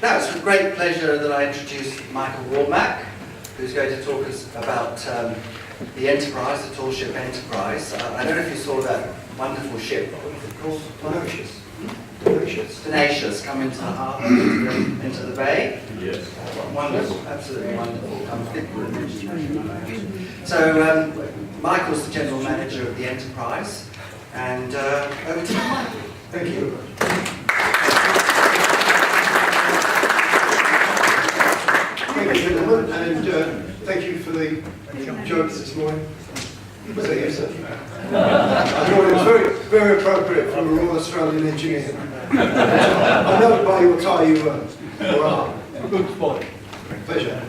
Now it's with great pleasure that I introduce Michael Warmack, who's going to talk us about the Enterprise, the tall ship Enterprise. I don't know if you saw that wonderful ship. What was it called? Tenacious, come into the harbour, into the bay. Yes. Wonderful, absolutely wonderful. So Michael's the general manager of the Enterprise, and over to you, Michael. Thank you. Thank you, gentlemen, and thank you for the jokes this morning. Was that you, sir? I thought it was very appropriate from a Royal Australian engineer. I know by your tie you were, or are. Good spot. Pleasure.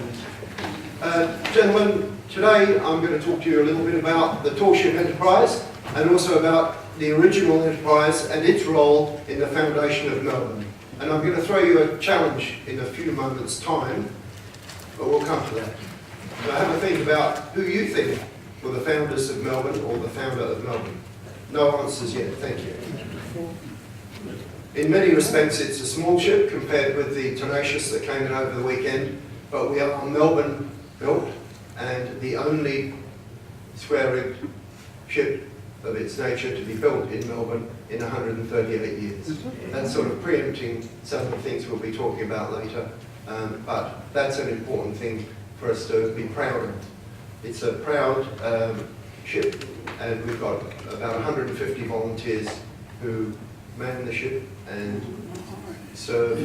Gentlemen, today I'm going to talk to you a little bit about the tall ship Enterprise and also about the original Enterprise and its role in the foundation of Melbourne. And I'm going to throw you a challenge in a few moments' time, but we'll come to that. So have a think about who you think were the founders of Melbourne or the founder of Melbourne. No answers yet, thank you. In many respects it's a small ship compared with the Tenacious that came in over the weekend, but we are Melbourne built and the only square-rigged ship of its nature to be built in Melbourne in 138 years. That's sort of preempting some of the things we'll be talking about later, but that's an important thing for us to be proud of. It's a proud ship, and we've got about 150 volunteers who man the ship and serve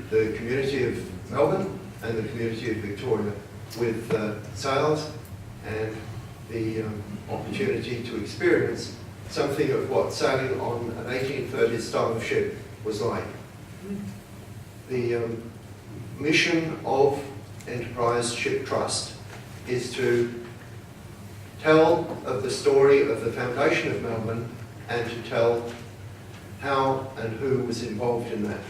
the community of Melbourne and the community of Victoria with sales and the opportunity to experience something of what sailing on an 1830s style of ship was like. The mission of Enterprise Ship Trust is to tell of the story of the foundation of Melbourne and to tell how and who was involved in that,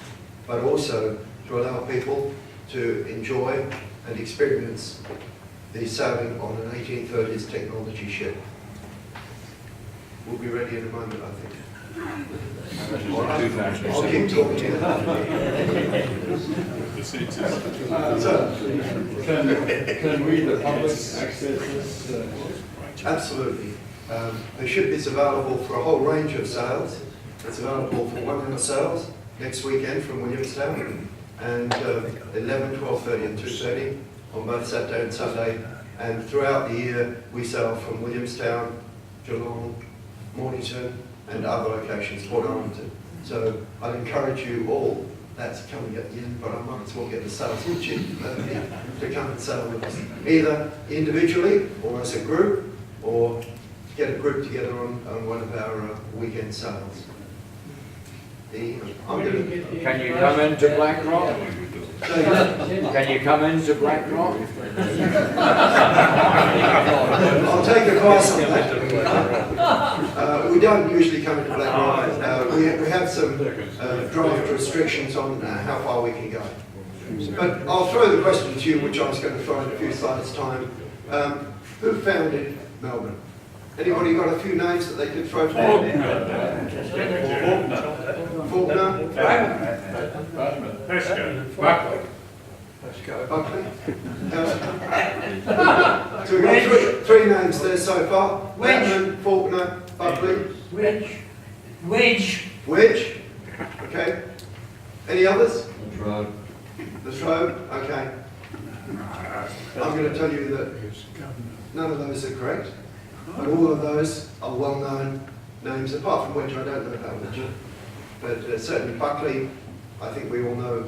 but also to allow people to enjoy and experience the sailing on an 1830s technology ship. We'll be ready in a moment, I think. I'll keep talking. Can we, the public, access this? Absolutely. The ship is available for a whole range of sails. It's available for 1 hour sails next weekend from Williamstown, and 11, 12:30 and 2:30 on both Saturday and Sunday. And throughout the year we sail from Williamstown, Geelong, Mornington and other locations, Port Arlington. So I'd encourage you all, that's coming at the end, but I might as well get the sales chief to come and sail with us, either individually or as a group, or get a group together on one of our weekend sails. Can you come into Blackrock? Can you come into Blackrock? I'll take advice on that. We don't usually come into Blackrock. We have some draft restrictions on how far we can go. But I'll throw the question to you, which I was going to throw in a few slides' time. Who founded Melbourne? Anybody got a few names that they could throw to me? Faulkner? Buckley? So we've got three names there so far. Wedge, Faulkner, Buckley. Wedge. Okay. Any others? The Shrove. Okay. I'm going to tell you that none of those are correct. But all of those are well-known names, apart from which I don't know about which. But certainly Buckley, I think we all know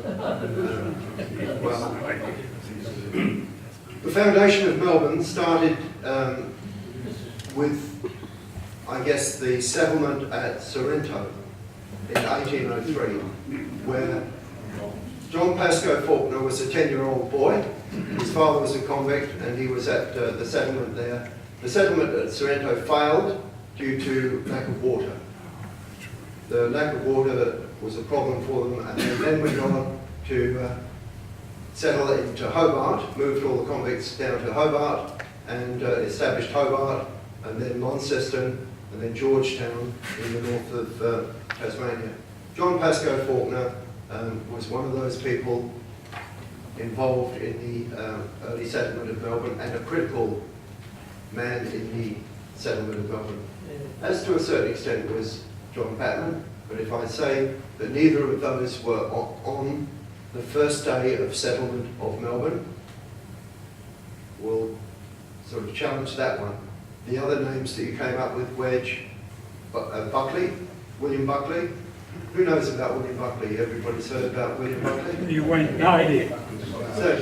well. The foundation of Melbourne started with, I guess, the settlement at Sorrento in 1803, where John Pascoe Faulkner was a 10-year-old boy. His father was a convict and he was at the settlement there. The settlement at Sorrento failed due to lack of water. The lack of water was a problem for them, and they then went on to settle into Hobart, moved all the convicts down to Hobart and established Hobart, and then Launceston, and then Georgetown in the north of Tasmania. John Pascoe Faulkner was one of those people involved in the early settlement of Melbourne and a critical man in the settlement of Melbourne. As to a certain extent was John Patman, but if I say that neither of those were on the first day of settlement of Melbourne, we'll sort of challenge that one. The other names that you came up with, Wedge, Buckley, William Buckley. Who knows about William Buckley? Everybody's heard about William Buckley? You went, no idea. So,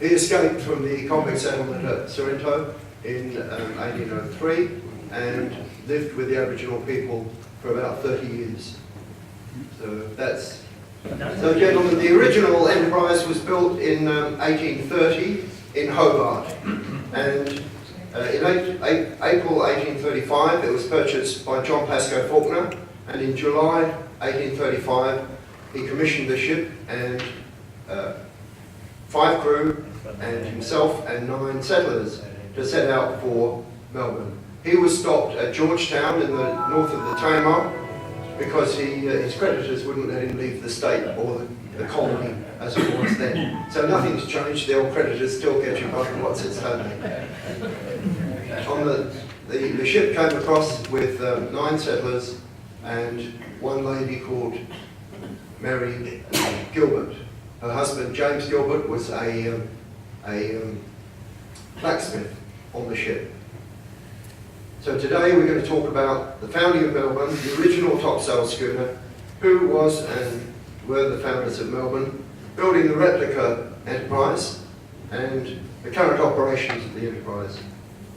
he escaped from the convict settlement at Sorrento in 1803 and lived with the Aboriginal people for about 30 years. So that's... So gentlemen, the original Enterprise was built in 1830 in Hobart, and in April 1835 it was purchased by John Pascoe Faulkner, and in July 1835 he commissioned the ship and 5 crew and himself and 9 settlers to set out for Melbourne. He was stopped at Georgetown in the north of the Tamar because his creditors wouldn't let him leave the state or the colony as it was then. So nothing's changed, the old creditors still get you by what's its name. On the ship came across with 9 settlers and 1 lady called Mary Gilbert. Her husband, James Gilbert, was a blacksmith on the ship. So today we're going to talk about the founding of Melbourne, the original topsail schooner, who was and were the founders of Melbourne, building the replica Enterprise, and the current operations of the Enterprise,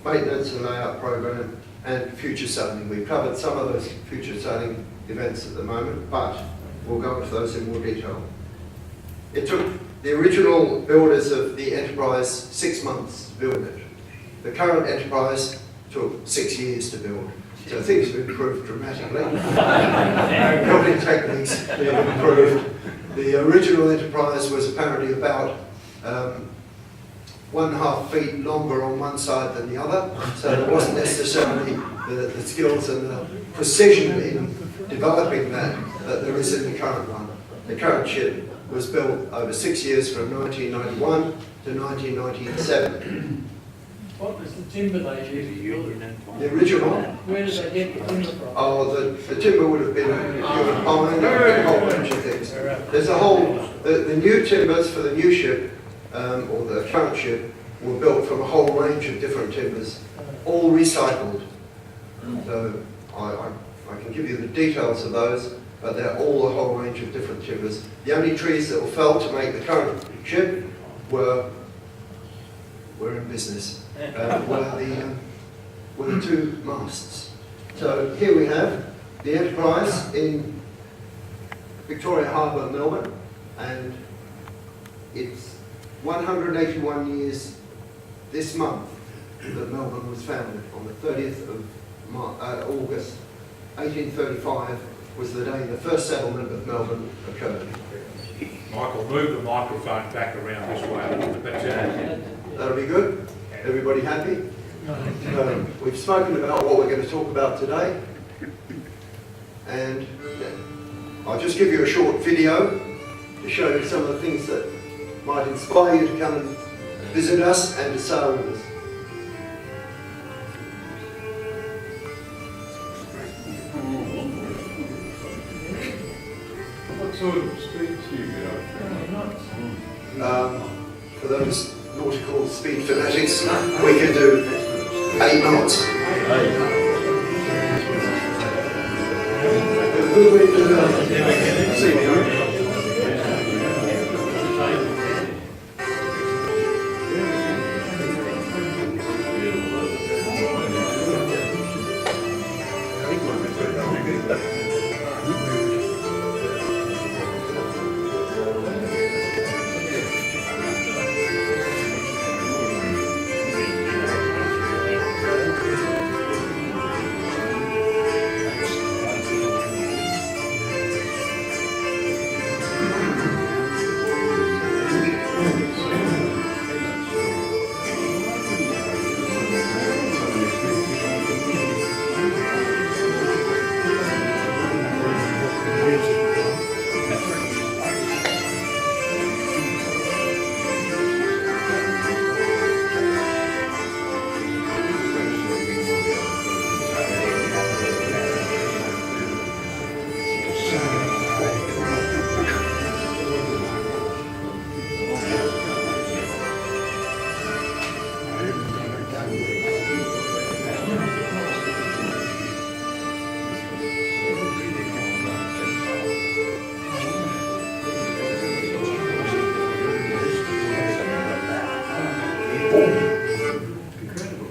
maintenance and layout program, and future sailing. We've covered some of those future sailing events at the moment, but we'll go into those in more detail. It took the original builders of the Enterprise 6 months to build it. The current Enterprise took 6 years to build. So things have improved dramatically. Building techniques have improved. The original Enterprise was apparently about 1.5 feet longer on one side than the other, so there wasn't necessarily the skills and the precision in developing that there is in the current one. The current ship was built over 6 years from 1991 to 1997. What was the timber they used to build it? The original, Where did they get the timber from? oh, the timber would have been human pine and a whole bunch of things. There's a whole, the new timbers for the new ship, or the current ship, were built from a whole range of different timbers, all recycled. So I can give you the details of those, but they're all a whole range of different timbers. The only trees that were felled to make the current ship were in business. Were the 2 masts. So here we have the Enterprise in Victoria Harbour, Melbourne, and it's 181 years this month that Melbourne was founded. On the 30th of August 1835 was the day the first settlement of Melbourne occurred. Michael, move the microphone back around this way a little bit. That's it. That'll be good? Everybody happy? We've spoken about what we're going to talk about today, and I'll just give you a short video to show you some of the things that might inspire you to come and visit us and to sail with us. What sort of speed do you get? For those nautical speed fanatics, we can do 8 knots.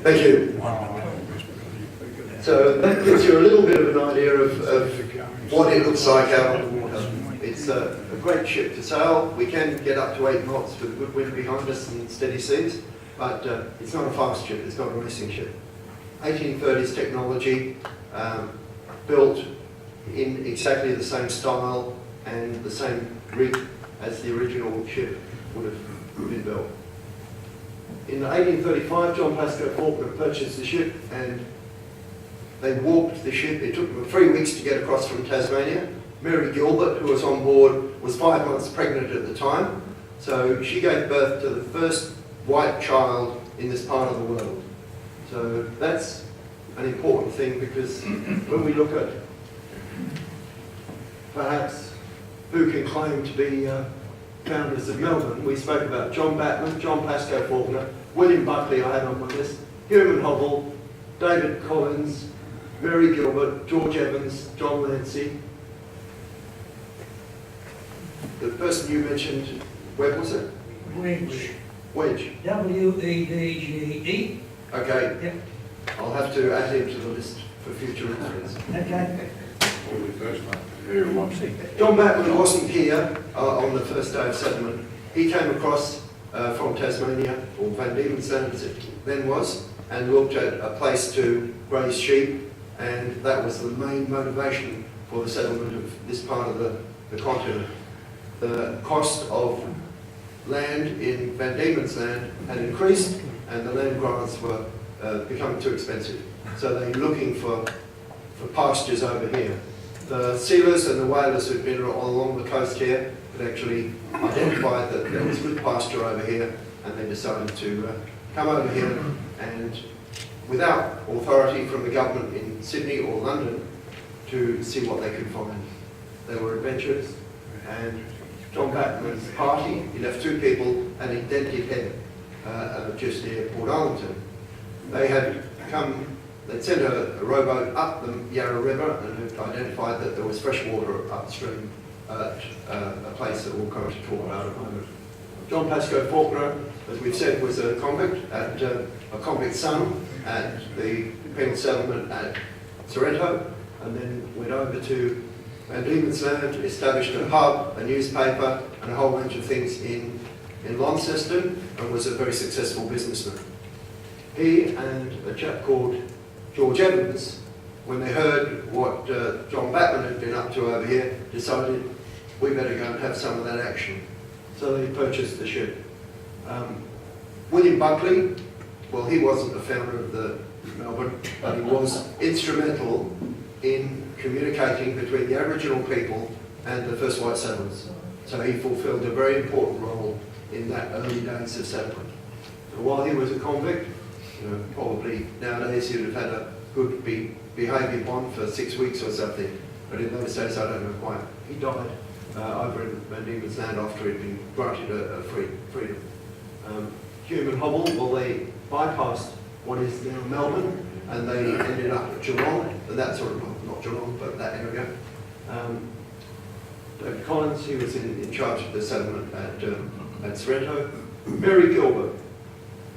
Thank you. So that gives you a little bit of an idea of what it looks like out on the water. It's a great ship to sail. We can get up to 8 knots with a good wind behind us and steady seas, but it's not a fast ship, it's not a racing ship. 1830s technology, built in exactly the same style and the same rig as the original ship would have been built. In 1835, John Pascoe Faulkner purchased the ship and they walked the ship. It took them 3 weeks to get across from Tasmania. Mary Gilbert, who was on board, was 5 months pregnant at the time, so she gave birth to the first white child in this part of the world. So that's an important thing, because when we look at perhaps who can claim to be founders of Melbourne, we spoke about John Batman, John Pascoe Faulkner, William Buckley I had on my list, Human Hobble, David Collins, Mary Gilbert, George Evans, John Lancy. The person you mentioned, where was it? Wedge. Wedge. W-E-D-G-E. Okay. Yep. I'll have to add him to the list for future reference. Okay. John Batman wasn't here on the first day of settlement. He came across from Tasmania, or Van Diemen's Land as it then was, and looked at a place to graze sheep, and that was the main motivation for the settlement of this part of the continent. The cost of land in Van Diemen's Land had increased, and the land grants were becoming too expensive. So they were looking for pastures over here. The sealers and the whalers who'd been along the coast here had actually identified that there was good pasture over here, and they decided to come over here, and without authority from the government in Sydney or London, to see what they could find. They were adventurous, and John Batman's party, he left 2 people at Indented Head, just near Port Arlington. They had come, they'd sent a rowboat up the Yarra River and had identified that there was fresh water upstream at a place that we'll come to talk about in a moment. John Pascoe Faulkner, as we've said, was a convict, a convict son at the penal settlement at Sorrento, and then went over to Van Diemen's Land, established a pub, a newspaper, and a whole bunch of things in Launceston, and was a very successful businessman. He and a chap called George Evans, when they heard what John Batman had been up to over here, decided we better go and have some of that action. So they purchased the ship. William Buckley, well, he wasn't the founder of the Melbourne, but he was instrumental in communicating between the Aboriginal people and the first white settlers. So he fulfilled a very important role in that early days of settlement. So while he was a convict, probably nowadays he'd have had a good behaviour bond for 6 weeks or something, but in those days I don't know quite. He died over in Van Diemen's Land after he'd been granted a freedom. Human Hobble, well, they bypassed what is now Melbourne, and they ended up at Geelong, and that sort of, well, not Geelong, but that area. David Collins, he was in charge of the settlement at Sorrento. Mary Gilbert,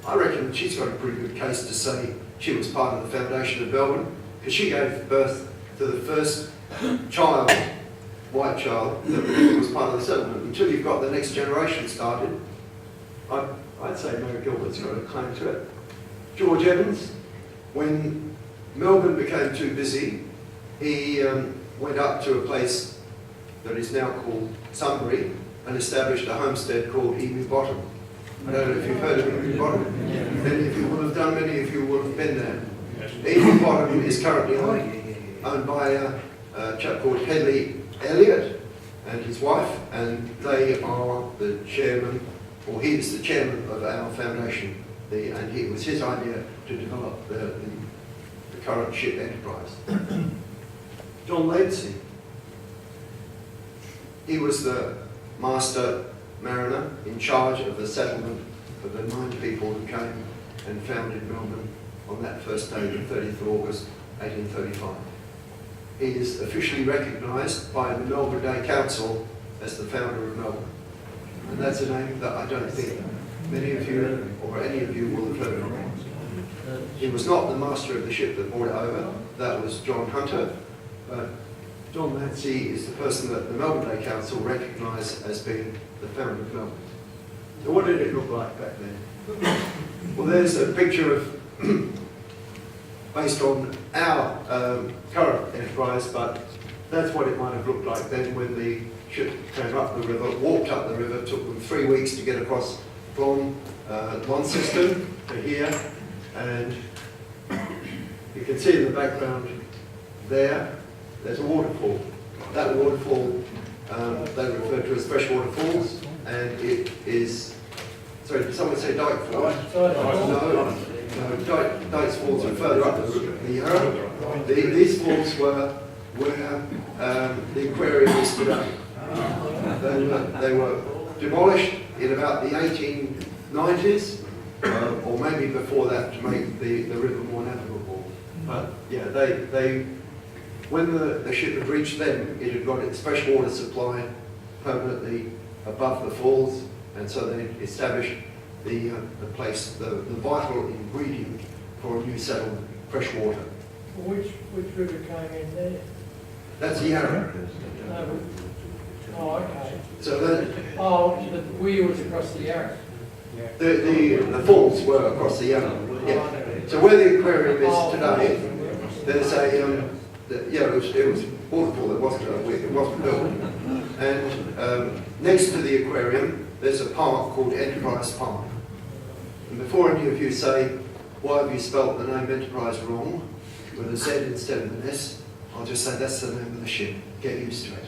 I reckon she's got a pretty good case to say she was part of the foundation of Melbourne, because she gave birth to the first child, white child, that was part of the settlement. Until you've got the next generation started, I'd say Mary Gilbert's got a claim to it. George Evans, when Melbourne became too busy, he went up to a place that is now called Sunbury and established a homestead called Emu Bottom. I don't know if you've heard of Emu Bottom. Many of you will have done, many of you will have been there. Emu Bottom is currently owned by a chap called Hedley Elliott and his wife, and they are the chairman, or he is the chairman of our foundation. And it was his idea to develop the current ship Enterprise. John Lancy, he was the master mariner in charge of the settlement of the 9 people who came and founded Melbourne on that first day, the 30th of August, 1835. He is officially recognised by the Melbourne Day Council as the founder of Melbourne. And that's a name that I don't think many of you or any of you will have heard of. He was not the master of the ship that brought it over. That was John Hunter. But John Lancy is the person that the Melbourne Day Council recognised as being the founder of Melbourne. So what did it look like back then? Well, there's a picture of, based on our current Enterprise, but that's what it might have looked like then when the ship came up the river, walked up the river, took them 3 weeks to get across from Launceston to here, and you can see in the background there's a waterfall. That waterfall they refer to as freshwater falls, and it is, sorry, did someone say Dyke Falls? No, Dyke's Falls are further up the Yarra. These falls were where the aquarium is today. They were demolished in about the 1890s, or maybe before that, to make the river more navigable. But yeah, when the ship had reached them, it had got its fresh water supply permanently above the falls, and so they established the place, the vital ingredient for a new settlement, fresh water. Which river came in there? That's the Yarra. No. Oh, okay. So the The wheel was across the Yarra. the falls were across the Yarra. Yeah. So where the aquarium is today, there's a it was waterfall. It wasn't built. And next to the aquarium, there's a park called Enterprise Park. And before any of you say, why have you spelt the name Enterprise wrong, with a Z instead of an S, I'll just say that's the name of the ship. Get used to it.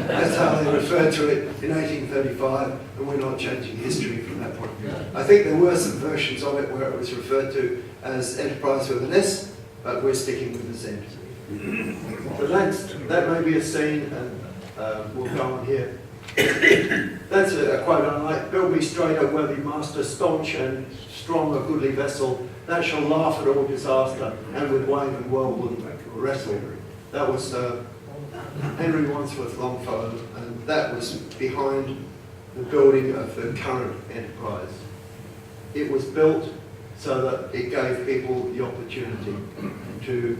That's how they referred to it in 1835, and we're not changing history from that point. I think there were some versions of it where it was referred to as Enterprise with an S, but we're sticking with the Z. So that may be a scene, and we'll go on here. That's a quote I like. "Build me straight, O worthy master, staunch and strong, a goodly vessel, that shall laugh at all disaster, and with wave and whirlwind wrestle." That was Henry Wadsworth Longfellow, and that was behind the building of the current Enterprise. It was built so that it gave people the opportunity to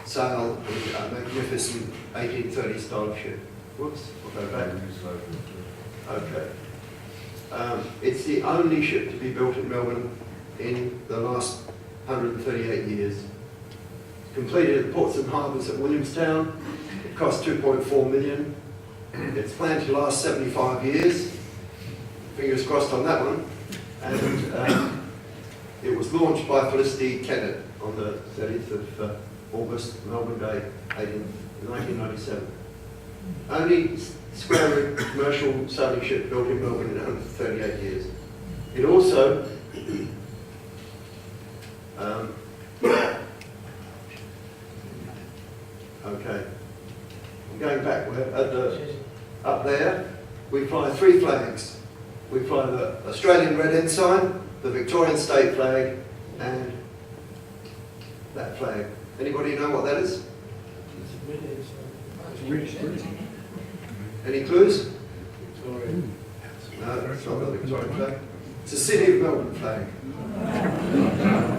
sail a magnificent 1830 style ship. Whoops, I'll go back. Okay. It's the only ship to be built in Melbourne in the last 138 years. Completed at the ports and harbours at Williamstown. It cost $2.4 million. It's planned to last 75 years. Fingers crossed on that one. And it was launched by Felicity Kennett on the 30th of August, Melbourne Day, 1997. Only square commercial sailing ship built in Melbourne in 138 years. It also okay, I'm going back. Up there, we fly 3 flags. We fly the Australian Red Ensign, the Victorian State flag, and that flag. Anybody know what that is? Any clues? No, it's not the Victorian flag. It's the City of Melbourne flag.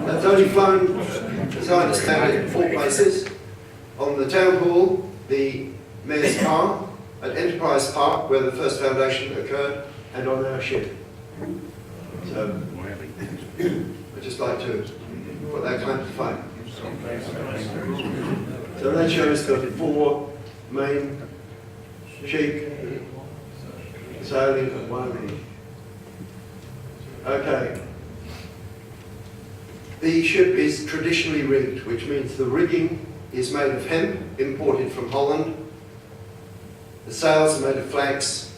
That's only flown, as I understand it, in 4 places. On the Town Hall, the Mayor's Car, at Enterprise Park, where the first foundation occurred, and on our ship. So, I'd just like to put that claim to fame. So that shows the 4 main sheep sailing at one. Okay. The ship is traditionally rigged, which means the rigging is made of hemp, imported from Holland. The sails are made of flax,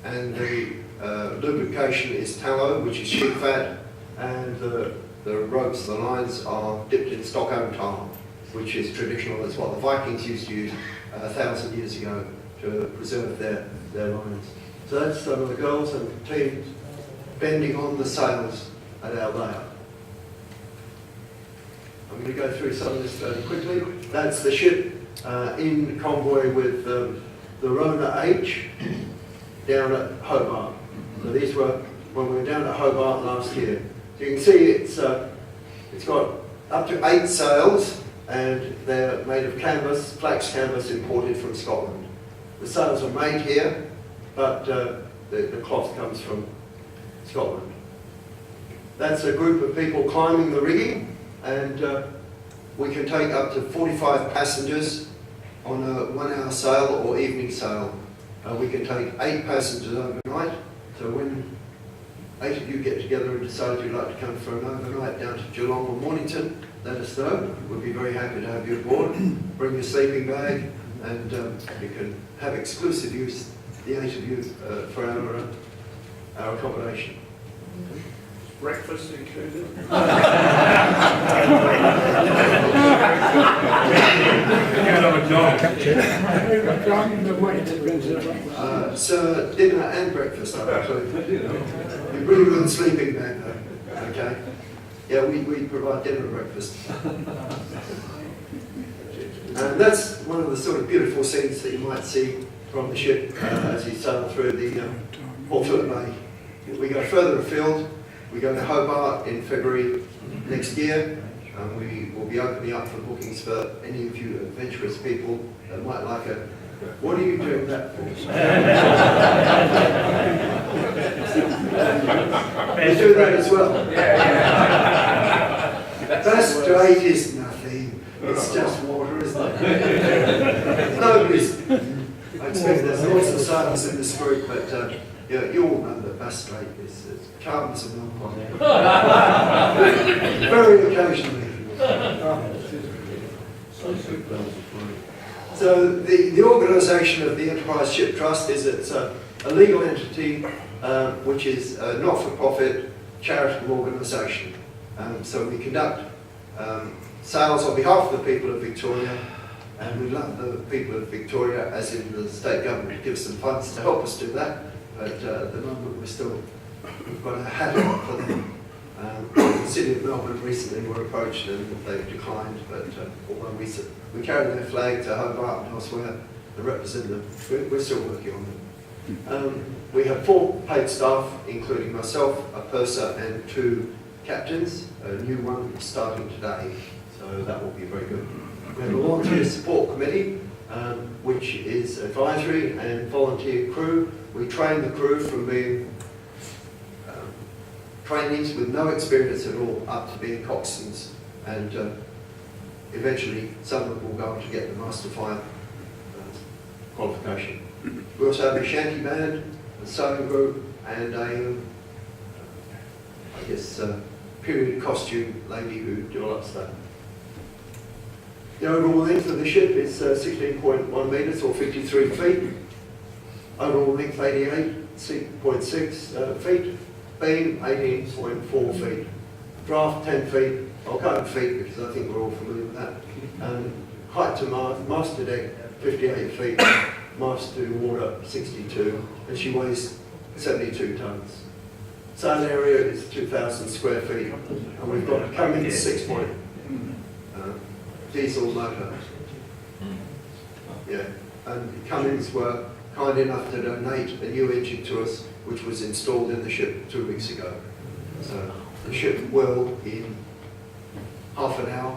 and the lubrication is tallow, which is sheep fat, and the ropes, the lines, are dipped in Stockholm tar, which is traditional. That's what the Vikings used to use 1,000 years ago to preserve their lines. So that's some of the girls and teams bending on the sails at our layout. I'm going to go through some of this fairly quickly. That's the ship in convoy with the Rona H down at Hobart. So these were when we were down at Hobart last year. So you can see it's It's got up to 8 sails, and they're made of canvas, flax canvas imported from Scotland. The sails are made here, but the cloth comes from Scotland. That's a group of people climbing the rigging, and we can take up to 45 passengers on a 1-hour sail or evening sail. We can take 8 passengers overnight, so when 8 of you get together and decide you'd like to come for an overnight down to Geelong or Mornington, let us know. We'll be very happy to have you aboard. Bring your sleeping bag, and you can have exclusive use, the 8 of you, for our accommodation. Breakfast included? So dinner and breakfast, I include. You bring your own sleeping bag though, okay? Yeah, we provide dinner and breakfast. And that's one of the sort of beautiful scenes that you might see from the ship as you sail through the Port Phillip Bay. We go further afield. We go to Hobart in February next year, and we will be opening up for bookings for any of you adventurous people that might like it. What are you doing that for? We do that as well. Bass Strait is nothing. It's just water, isn't it? Nobody's. I expect there's lots of sailors in this group, but yeah, you all know that Bass Strait is calms and non. Very occasionally. So the organisation of the Enterprise Ship Trust is it's a legal entity which is a not-for-profit charitable organisation. So we conduct sales on behalf of the people of Victoria, and we love the people of Victoria, as in the state government gives them funds to help us do that. But at the moment we've got a hat on for them. The City of Melbourne recently were approached and they declined, but although we carry their flag to Hobart and elsewhere to represent them, we're still working on them. We have 4 paid staff, including myself, a purser and 2 captains, a new one starting today, so that will be very good. We have a volunteer support committee, which is advisory and volunteer crew. We train the crew from being trainees with no experience at all up to being coxswains, and eventually some of them will go on to get the Master 5 qualification. We also have a shanty band, a sewing group, and a, I guess, period costume lady who develops that. The overall length of the ship is 16.1 metres or 53 feet. Overall length 88.6 feet. Beam 18.4 feet. Draft 10 feet. I'll go in feet because I think we're all familiar with that. Height to mast to deck 58 feet. Mast to water 62. And she weighs 72 tonnes. Sail area is 2,000 square feet. And we've got a Cummins 6-point diesel motor. Yeah. And Cummins were kind enough to donate a new engine to us, which was installed in the ship 2 weeks ago. So the ship will, in half an hour,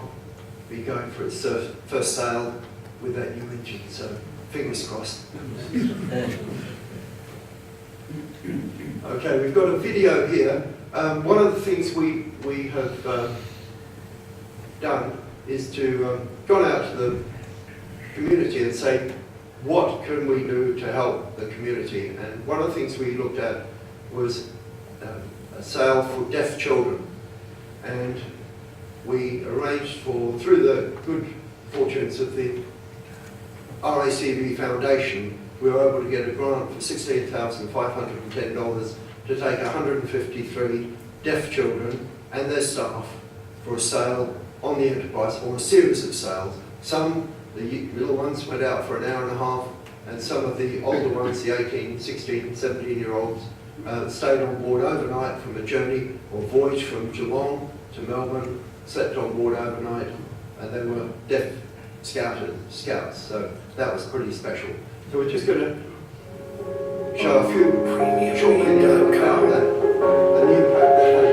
be going for its first sail with that new engine. So fingers crossed. Okay, we've got a video here. One of the things we have done is to gone out to the community and say, what can we do to help the community? And one of the things we looked at was a sale for deaf children. And we arranged for, through the good fortunes of the RACV Foundation, we were able to get a grant for $16,510 to take 153 deaf children and their staff for a sale on the Enterprise, or a series of sales. Some, the little ones, went out for an hour and a half, and some of the older ones, the 18, 16, 17-year-olds, stayed on board overnight from a journey or voyage from Geelong to Melbourne, slept on board overnight, and they were deaf scouts, so that was pretty special. So we're just going to show a few short videos about that and the impact that had.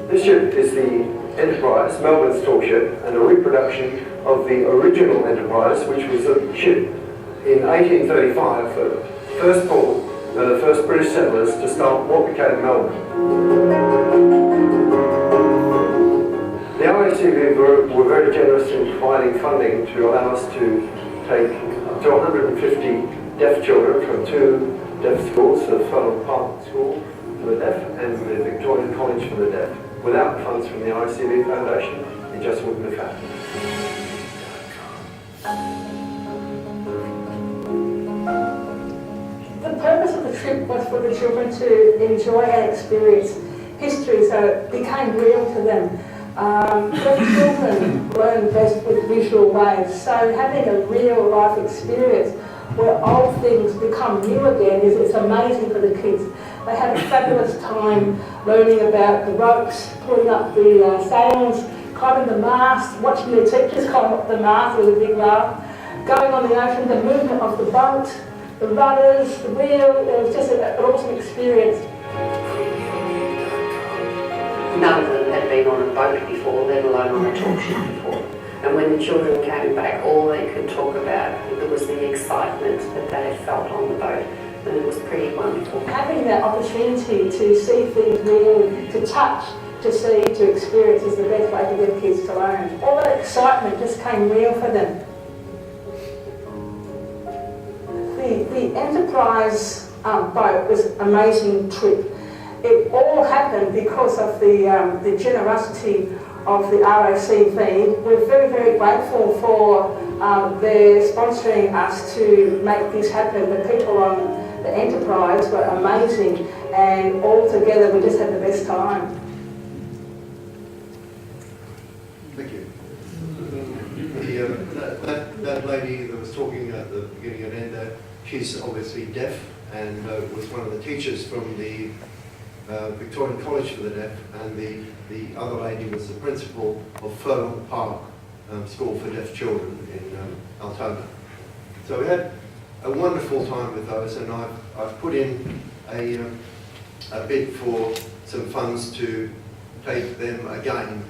This ship Enterprize, Melbourne's tall ship, and a reproduction of the original Enterprise, which was a ship in 1835, the first port, the first British settlers to start what became Melbourne. The RACV were very generous in providing funding to allow us to take up to 150 deaf children from two deaf schools, the Furlong Park School for the Deaf and the Victorian College for the Deaf. Without funds from the RACV Foundation, it just wouldn't have happened. The purpose of the trip was for the children to enjoy and experience history, so it became real to them. Deaf children learn best with visual waves, so having a real life experience where old things become new again it's amazing for the kids. They had a fabulous time learning about the ropes, pulling up the sails, climbing the mast, watching their teachers climb up the mast with a big laugh, going on the ocean, the movement of the boat, the rudders, the wheel. It was just an awesome experience. None of them had been on a boat before, let alone on a tall ship before. And when the children came back, all they could talk about was the excitement that they had felt on the boat. And it was pretty wonderful. Having that opportunity to see things real, to touch, to see, to experience is the best way to get kids to learn. All that excitement just came real for them. The Enterprise boat was an amazing trip. It all happened because of the generosity of the RACV. We're very, very grateful for their sponsoring us to make this happen. The people on the Enterprise were amazing, and all together we just had the best time. Thank you. That lady that was talking at the beginning and end there, she's obviously deaf and was one of the teachers from the Victorian College for the Deaf, and the other lady was the principal of Furlong Park School for Deaf Children in Altona. So we had a wonderful time with those, and I've put in a bid for some funds to take them again.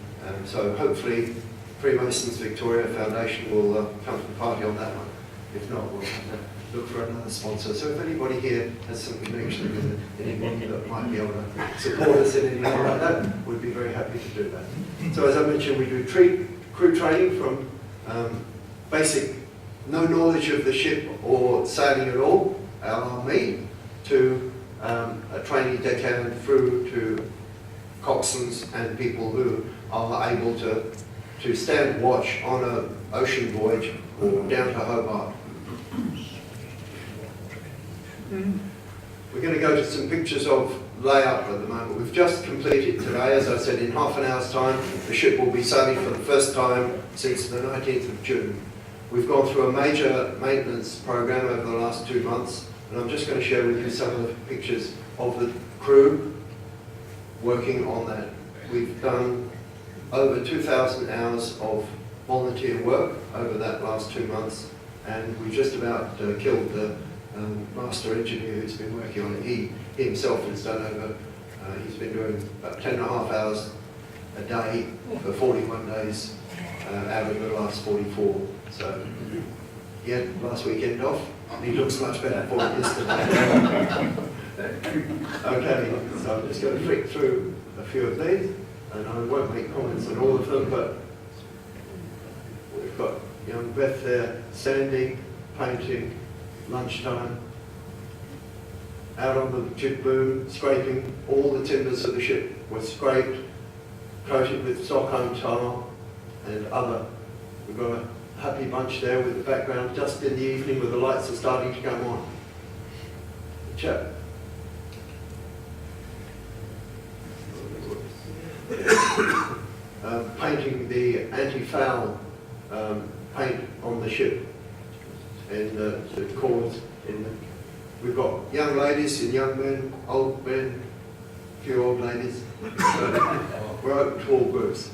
So hopefully Freemasons Victoria Foundation will come to the party on that one. If not, we'll have to look for another sponsor. So if anybody here has some connection with anyone that might be able to support us in any way like that, we'd be very happy to do that. So as I mentioned, we do crew training from basic no knowledge of the ship or sailing at all, me, to a trainee deckhand through to coxswains and people who are able to stand watch on an ocean voyage or down to Hobart. We're going to go to some pictures of layout at the moment. We've just completed today, as I said, in half an hour's time, the ship will be sailing for the first time since the 19th of June. We've gone through a major maintenance program over the last 2 months, and I'm just going to share with you some of the pictures of the crew working on that. We've done over 2,000 hours of volunteer work over that last 2 months, and we just about killed the master engineer who's been working on it. He himself has done over, he's been doing about 10.5 hours a day for 41 days out of the last 44. So he had last weekend off, and he looks much better for it yesterday. Okay, so I'm just going to flick through a few of these, and I won't make comments on all of them, but we've got young Beth there, sanding, painting, lunchtime, out on the jib boom, scraping. All the timbers of the ship were scraped, coated with Stockholm tar and other. We've got a happy bunch there with the background just in the evening where the lights are starting to come on. Chap. Painting the anti-foul paint on the ship and the cords. We've got young ladies and young men, old men, a few old ladies. We're open to all groups.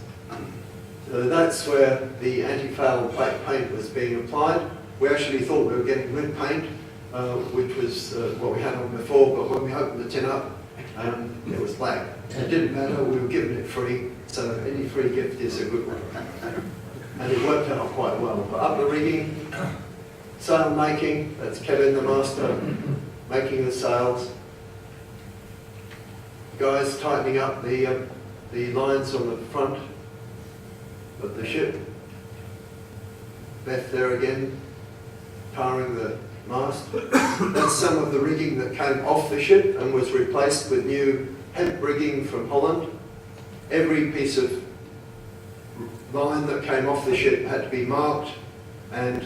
So that's where the anti-foul black paint was being applied. We actually thought we were getting red paint, which was what we had on before, but when we opened the tin up, it was black. It didn't matter, we were giving it free, So any free gift is a good one. And it worked out quite well. But up the rigging, sail making, that's Kevin the master, making the sails. Guys tightening up the lines on the front of the ship. Beth there again, tarring the mast. That's some of the rigging that came off the ship and was replaced with new hemp rigging from Holland. Every piece of line that came off the ship had to be marked and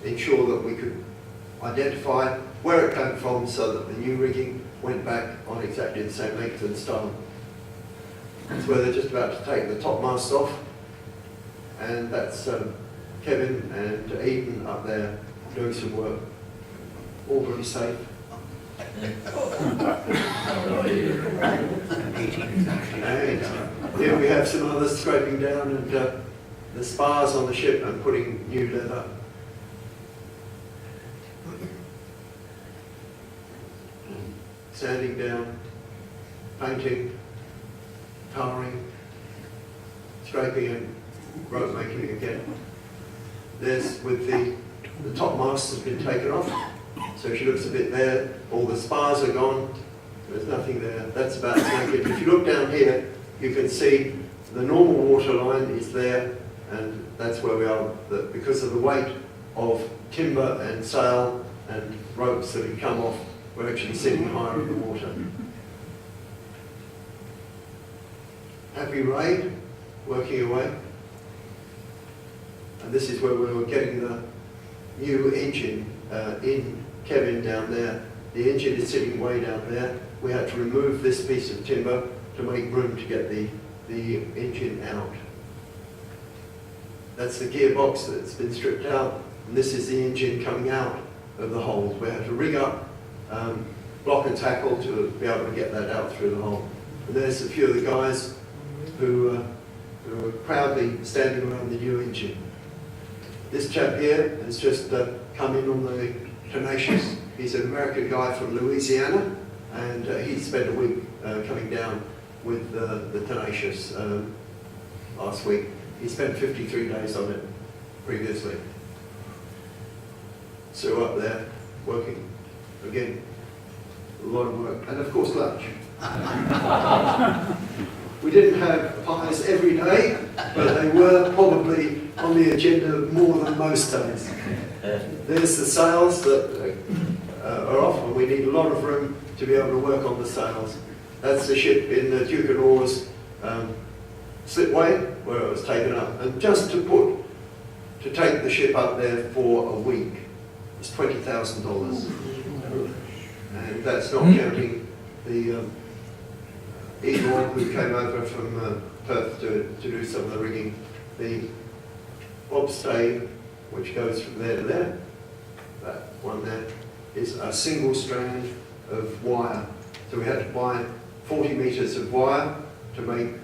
ensure that we could identify where it came from so that the new rigging went back on exactly the same length and style. That's where they're just about to take the topmast off, and that's Kevin and Eden up there doing some work. All very safe. And here we have some others scraping down and the spars on the ship and putting new leather. Sanding down, painting, tarring, scraping and rope making again. There's with the topmast has been taken off, so she looks a bit there. All the spars are gone. There's nothing there. That's about as naked. If you look down here, you can see the normal water line is there, and that's where we are. Because of the weight of timber and sail and ropes that have come off, we're actually sitting higher in the water. Happy Ray, working away. And this is where we were getting the new engine in Kevin down there. The engine is sitting way down there. We had to remove this piece of timber to make room to get the engine out. That's the gearbox that's been stripped out, and this is the engine coming out of the hold. We had to rig up block and tackle to be able to get that out through the hole. And there's a few of the guys who are proudly standing around the new engine. This chap here has just come in on the Tenacious. He's an American guy from Louisiana, and he spent a week coming down with the Tenacious last week. He spent 53 days on it previously. So up there, working again, a lot of work, and of course lunch. We didn't have pies every day, but they were probably on the agenda more than most days. There's the sails that are off, and we need a lot of room to be able to work on the sails. That's the ship in the Duke and Oars slipway where it was taken up. And just to take the ship up there for a week was $20,000. And that's not counting the Igor who came over from Perth to do some of the rigging. The bobstay, which goes from there to there, that one there, is a single strand of wire. So we had to buy 40 metres of wire to make,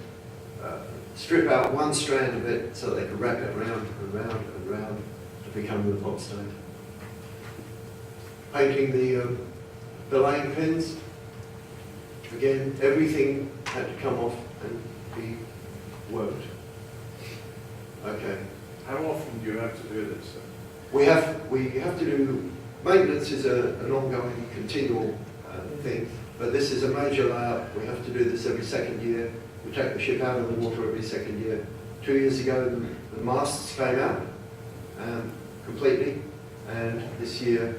strip out one strand of it so they could wrap it round and round and round to become the bobstay. Painting the lane pins, again, everything had to come off and be worked. Okay. How often do you have to do this? We have to do, maintenance is an ongoing, continual thing, but this is a major layout. We have to do this every second year. We take the ship out of the water every second year. 2 years ago, the masts came out completely, and this year,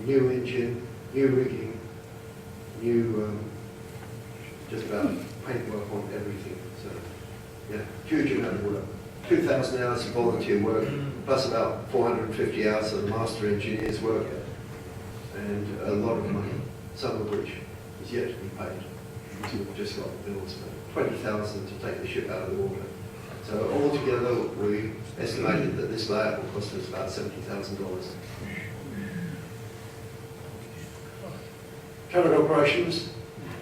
new engine, new rigging, new, just about paintwork on everything. So, yeah, huge amount of work. 2,000 hours of volunteer work, plus about 450 hours of master engineer's work, and a lot of money, some of which is yet to be paid. We've just got the bills for 20,000 to take the ship out of the water. So altogether, we estimated that this layout will cost us about $70,000. Current operations,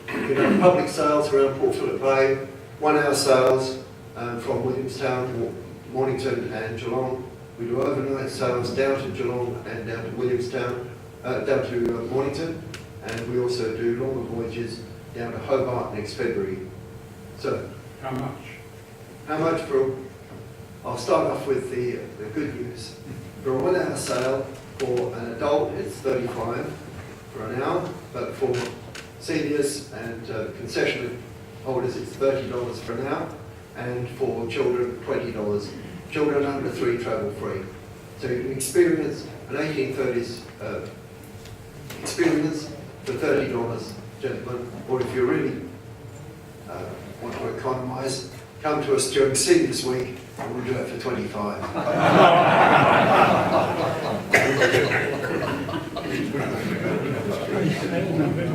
we have public sails around Port Phillip Bay, 1 hour sails from Williamstown, Mornington and Geelong. We do overnight sails down to Geelong and down to Williamstown, down to Mornington, and we also do longer voyages down to Hobart next February. So, How much? How much for, I'll start off with the good news. For a 1 hour sail, for an adult it's $35 for an hour, but for seniors and concession holders it's $30 for an hour, and for children $20. Children under 3 travel free. So you can experience an 1830s experience for $30, gentlemen, or if you really want to economise, come to us during Seniors Week and we'll do it for 25.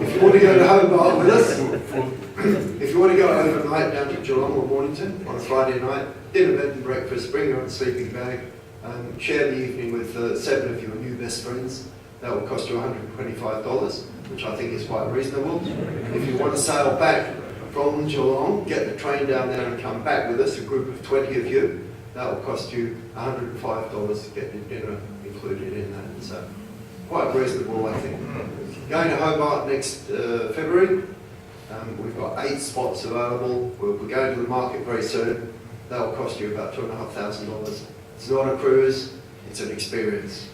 If you want to go to Hobart with us, if you want to go overnight down to Geelong or Mornington on a Friday night, dinner, bed and breakfast, bring your own sleeping bag, share the evening with 7 of your new best friends. That will cost you $125, which I think is quite reasonable. If you want to sail back from Geelong, get the train down there and come back with us, a group of 20 of you, that will cost you $105 to get your dinner included in that. So quite reasonable, I think. Going to Hobart next February, we've got 8 spots available. We're going to the market very soon. That will cost you about $2,500. It's not a cruise, it's an experience.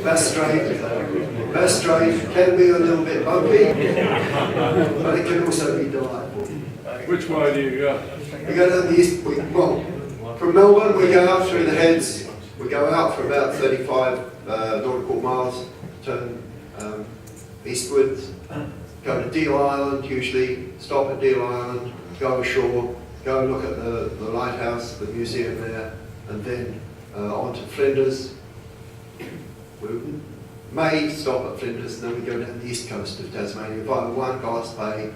Bass Strait can be a little bit bumpy, but it can also be delightful. Which way do you go? We go down the east, well, from Melbourne we go out through the heads, we go out for about 35 nautical miles, turn eastwards, go to Deal Island usually, stop at Deal Island, go ashore, go and look at the lighthouse, the museum there, and then on to Flinders. We may stop at Flinders and then we go down the east coast of Tasmania via Glass Bay.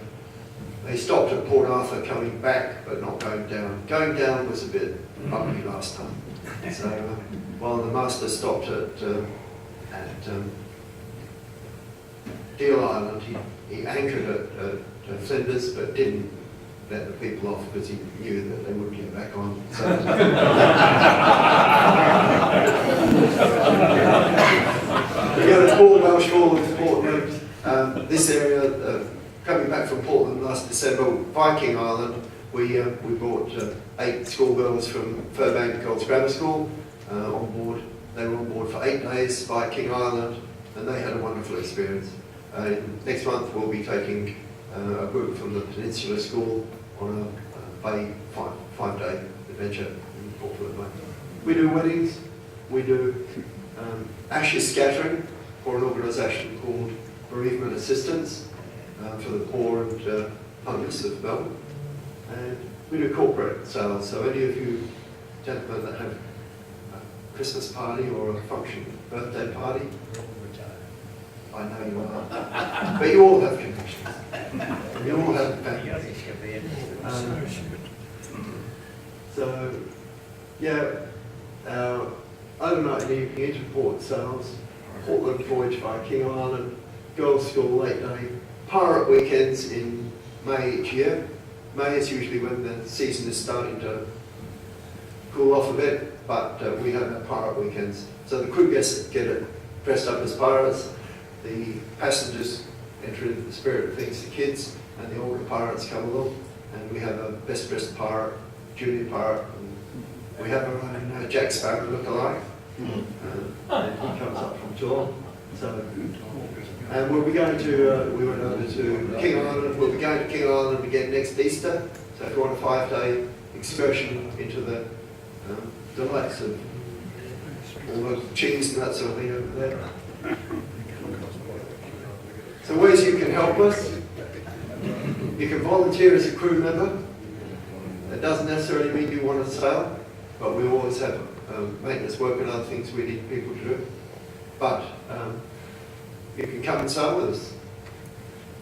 They stopped at Port Arthur coming back but not going down. Going down was a bit bumpy last time. So while the master stopped at Deal Island, he anchored at Flinders but didn't let the people off because he knew that they wouldn't get back on. So we go to Port Welsh Falls, Portland. This area, coming back from Portland last December, Viking Island, we brought 8 schoolgirls from Furbank Girls Grammar School on board. They were on board for 8 days, Viking Island, and they had a wonderful experience. Next month we'll be taking a group from the Peninsula School on a bay 5-day adventure in Portland Bay. We do weddings, we do ashes scattering for an organisation called Bereavement Assistance for the poor and homeless of Melbourne. And we do corporate sales, so any of you gentlemen that have a Christmas party or a function, birthday party, I know you are, but you all have connections. You all have families. So, yeah, overnight and evening interport sales, Portland voyage via King Island, girls' school late day, pirate weekends in May each year. May is usually when the season is starting to cool off a bit, but we have our pirate weekends. So the crew gets get dressed up as pirates. The passengers enter into the spirit of things, the kids and the older pirates come along, and we have a best dressed pirate, junior pirate, and we have our own Jack Sparrow look-alike, and he comes up from Geelong. So, and we'll be going to, we went over to King Island, we'll be going to King Island again next Easter, so if you want a 5-day excursion into the delights of all the cheese and that sort of thing over there. So ways you can help us. You can volunteer as a crew member. That doesn't necessarily mean you want to sail, but we always have maintenance work and other things we need people to do. But you can come and sail with us.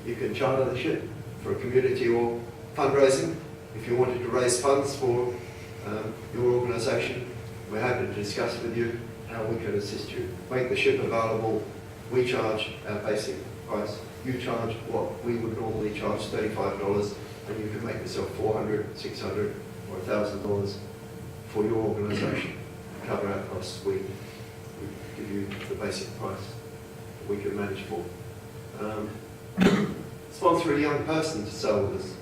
You can charter the ship for a community or fundraising. If you wanted to raise funds for your organisation, we're happy to discuss with you how we can assist you. Make the ship available. We charge our basic price. You charge what we would normally charge, $35, and you can make yourself $400, $600 or $1,000 for your organisation. Cover our costs. We give you the basic price we can manage for. sponsor a young person to sail with us.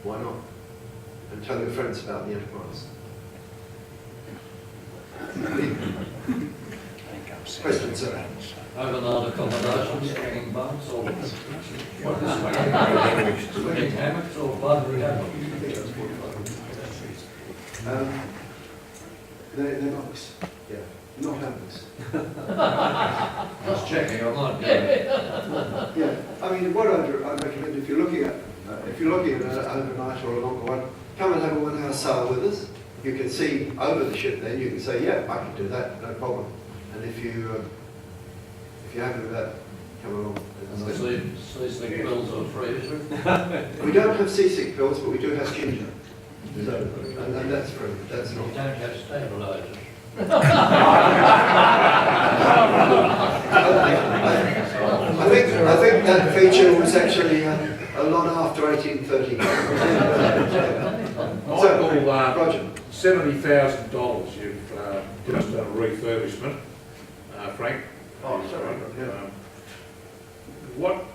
Why not? And tell your friends about the Enterprise. Question, sir. Overnight accommodations, hanging bunks, or swinging hammocks, or bungee hammocks. They're bunks. Yeah, not hammocks. Just checking, I might go. Yeah, I mean, what I'd recommend if you're looking at an overnight or a longer one, come and have a 1 hour sail with us. You can see over the ship. Then you can say, yeah, I can do that, no problem. And if you're happy with that, come along. And the seasick pills are free, is it? We don't have seasick pills, but we do have ginger. So, and that's free. That's You not. don't have stabilisers. I think that feature was actually a lot after 1830. Michael, Roger. $70,000 you've just done a refurbishment, Frank. Oh, sorry. Yeah.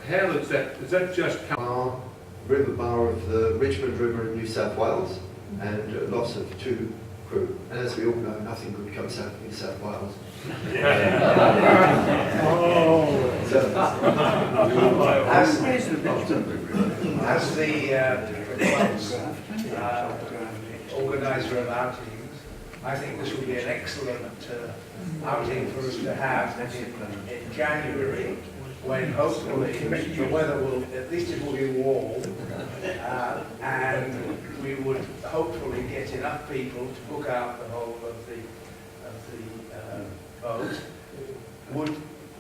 How does that, is that just come? River bar of the Richmond River in New South Wales, and loss of 2 crew. And as we all know, nothing good comes out of New South Wales. As the organiser of outings, I think this would be an excellent outing for us to have in January, when hopefully the weather will, at least it will be warm, and we would hopefully get enough people to book out the whole of the boat.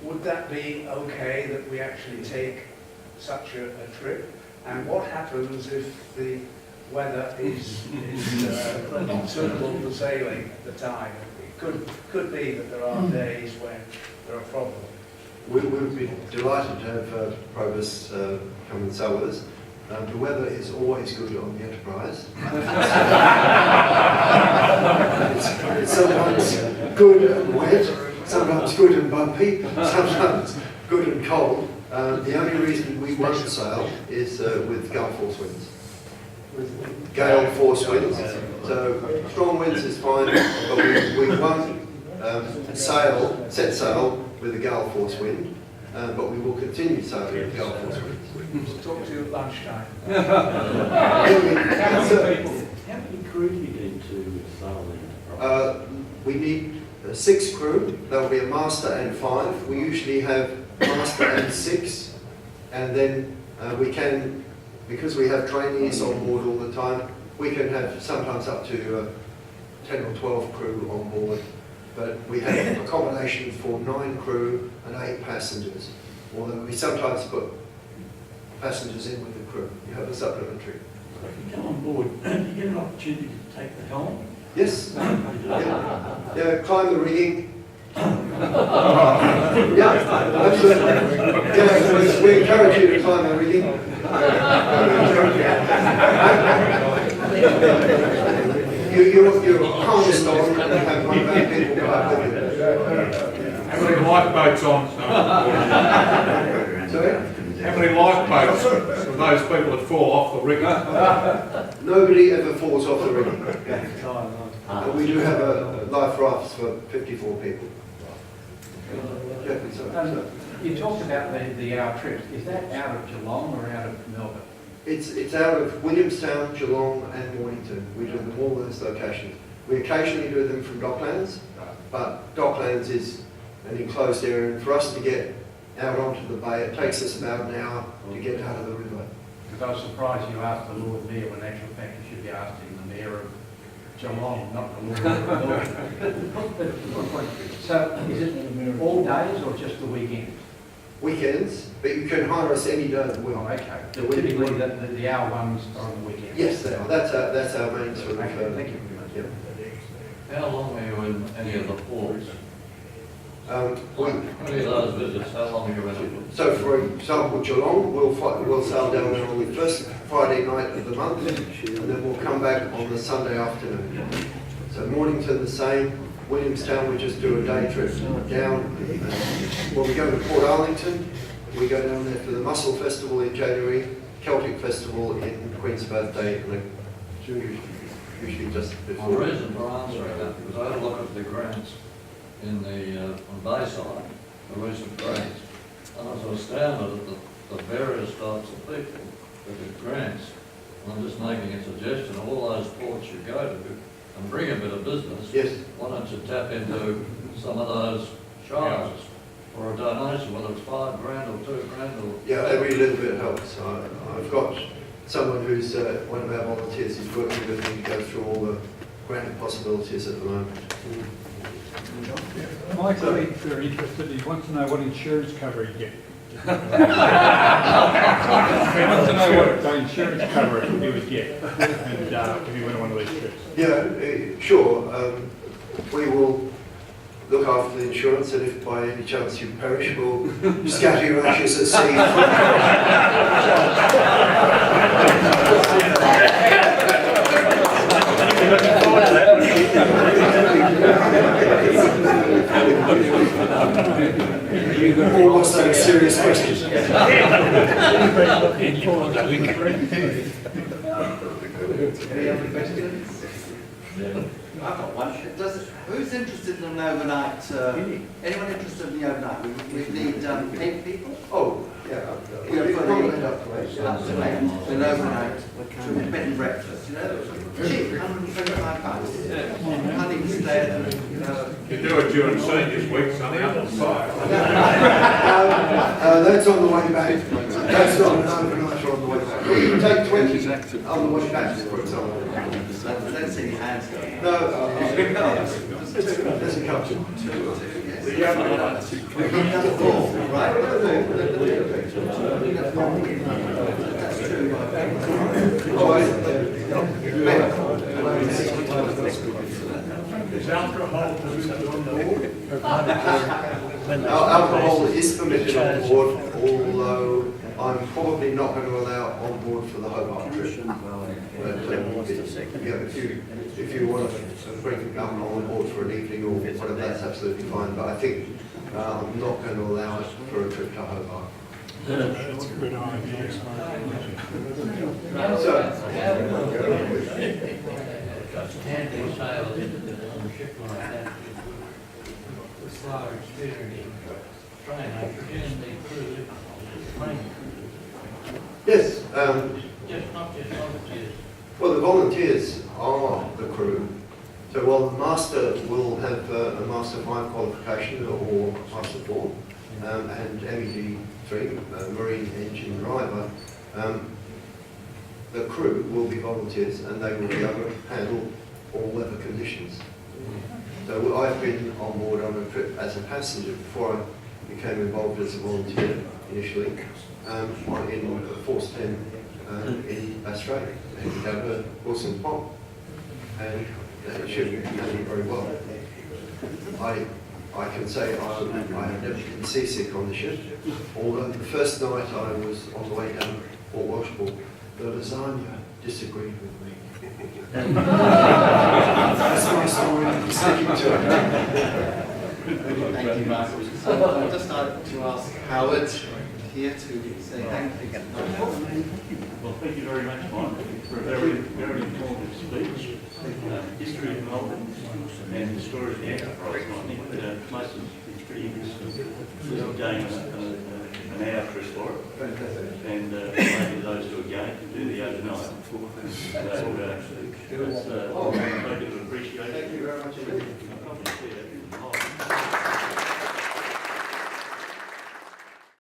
Would that be okay that we actually take such a trip? And what happens if the weather is not suitable for sailing at the time? It could be that there are days when there are problems. We would be delighted to have Probus come and sail with us. The weather is always good on the Enterprise. It's sometimes good and wet, sometimes good and bumpy, sometimes good and cold. The only reason we won't sail is with gale force winds. Gale force winds. So strong winds is fine, but we won't set sail with a gale force wind, but we will continue sailing with gale force winds. We'll talk to you at lunchtime. How many crew do you need to sail the Enterprise? We need 6 crew. There will be a master and 5. We usually have master and 6, and then we can, because we have trainees on board all the time, we can have sometimes up to 10 or 12 crew on board. But we have accommodation for 9 crew and 8 passengers. Although we sometimes put passengers in with the crew. You have a supplementary. If you come on board, do you get an opportunity to take the helm? Yes. Yeah, climb the rigging. Yeah, absolutely. Yeah, we encourage you to climb the rigging. You're harnessed on and have one of our people go up with you. How many lifeboats on? Sorry? How many lifeboats for those people that fall off the rigging? Nobody ever falls off the rigging. We do have a life rafts for 54 people. You talked about the hour trips. Is that out of Geelong or out of Melbourne? It's out of Williamstown, Geelong and Mornington. We do them all those locations. We occasionally do them from Docklands, but Docklands is an enclosed area, and for us to get out onto the bay, it takes us about an hour to get out of the river. Because I was surprised you asked the Lord Mayor, when in actual fact you should be asking the Mayor of Geelong, not the Lord Mayor. So is it all days or just the weekends? Weekends, but you can hire us any day of the week. Oh, okay. Typically the hour ones are on the weekends? Yes, they are. That's our main sort of... Okay, thank you very much. Yeah. How long are you in any of the ports? How many of those visits, how long are you in it? So, for example, Geelong, we'll sail down there on the first Friday night of the month, and then we'll come back on the Sunday afternoon. So, Mornington the same. Williamstown, we just do a day trip down. Well, we go to Port Arlington, we go down there for the Mussel Festival in January, Celtic Festival in Queen's Birthday, and usually just My before. reason for answering that, because I had a look at the grants in the, on Bayside, the recent grants, and I was astounded at the various types of people that get grants. And I'm just making a suggestion, of all those ports you go to and bring a bit of business, Yes. why don't you tap into some of those shires for a donation, whether it's $5 grand or $2 grand or... Yeah, every little bit helps. I've got someone who's one of our volunteers who's working with me to go through all the grant possibilities at the moment. Michael, very interested, he wants to know what insurance cover he gets. He wants to know what the insurance cover he would get and if he went on one of these trips. Yeah, sure. We will look after the insurance, and if by any chance you perish, we'll scatter your ashes at sea. Looking forward to that. Almost a serious question. Any other questions? I've got one. Who's interested in an overnight? Anyone interested in the overnight? We need 8 people. Oh, yeah. Yeah, for the up to 8. An overnight bed and breakfast. You know, cheap, £125. Honey stay. You do it during seniors week, Sunday up to 5. That's on the way back. That's not an overnight on the way back. We can take 20 on the way back, for example. Let's see your hands go. No, there's a couple. The young another 4, right? That's true. Is alcohol permitted on board? Alcohol is permitted on board, although I'm probably not going to allow on board for the Hobart trip. But if you want to bring alcohol on board for an evening or whatever, that's absolutely fine. But I think I'm not going to allow it for a trip to Hobart. That's a good idea. Handling sales on a ship like that, with far experience, train, I presume they crew, training. Yes. Not just volunteers. Well, the volunteers are the crew. So while the master will have a Master 5 qualification or Master 4 and MED 3, Marine Engine Driver, the crew will be volunteers and they will be able to handle all weather conditions. So I've been on board on a trip as a passenger before I became involved as a volunteer initially in Force 10 in Australia, and down to Wilson Pond, and it should be handled very well. I can say I have never been seasick on the ship, although the first night I was on the way down Port Washington, the lasagna disagreed with me. That's my story, I'm sticking to it. Thank you, Michael. I'd just like to ask Howard here to say thank you. Well, thank you very much, Mike, for a very, very informative speech. History of Melbourne and the story of the Enterprise. I think most of it's pretty interesting. We'll gain an hour for us for it. And maybe those who are going to do the overnight. So, it's appreciate it. Thank you very much.